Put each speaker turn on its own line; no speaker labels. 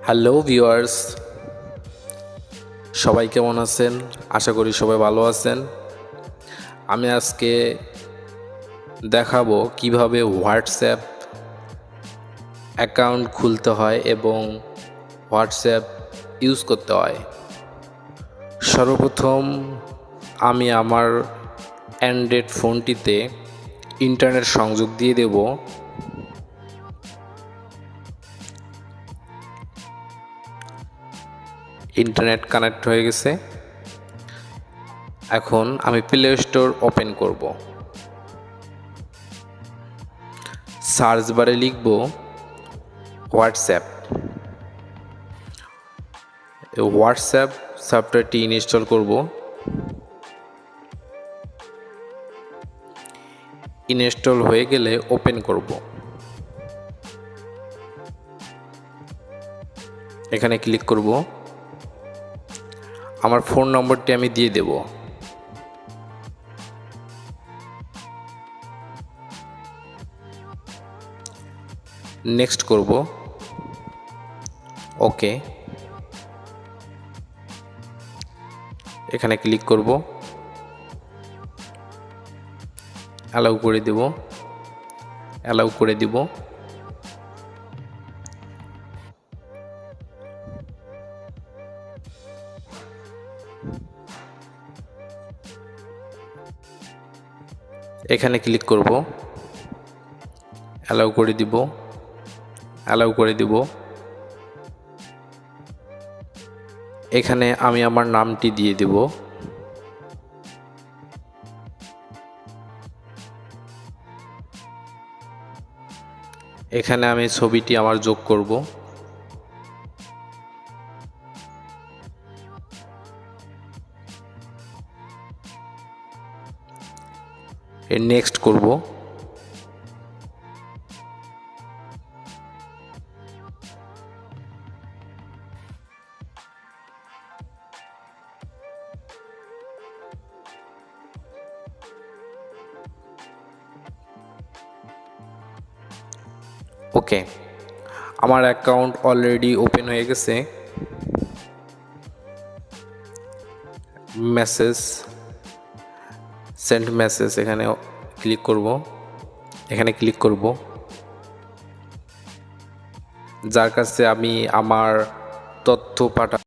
Hello viewers, সবাই কেমন আছেন? আশা করি সবাই ভালো আছেন। আমি আজকে দেখাবো কিভাবে হোয়াটসঅ্যাপ অ্যাকাউন্ট খুলতে হয় এবং হোয়াটসঅ্যাপ ইউজ করতে হয়। সর্বপ্রথম আমি আমার অ্যান্ড্রয়েড ফোনটিতে ইন্টারনেট সংযোগ দিয়ে দেব। ইন্টারনেট কানেক্ট হয়ে গেছে। এখন আমি প্লে স্টোর ওপেন করব। সার্চ বারে লিখব হোয়াটসঅ্যাপ। হোয়াটসঅ্যাপ সফটওয়্যারটি ইনস্টল করব। ইনস্টল হয়ে গেলে ওপেন করব। এখানে ক্লিক করব। আমার ফোন নম্বরটি আমি দিয়ে দেব। নেক্সট করব। ওকে, এখানে ক্লিক করব। অ্যালাউ করে দেব। অ্যালাউ করে দিব। এখানে ক্লিক করব। অ্যালাউ করে দিব। অ্যালাউ করে দিব। এখানে আমি আমার নামটি দিয়ে দেব। এখানে আমি ছবিটি আমার যোগ করব। নেক্সট করব। ওকে, আমার অ্যাকাউন্ট অলরেডি ওপেন হয়ে গেছে। মেসেজ, সেন্ড মেসেজ, এখানে ক্লিক করব। এখানে ক্লিক করব। যার কাছে আমি আমার তথ্য পাঠাবো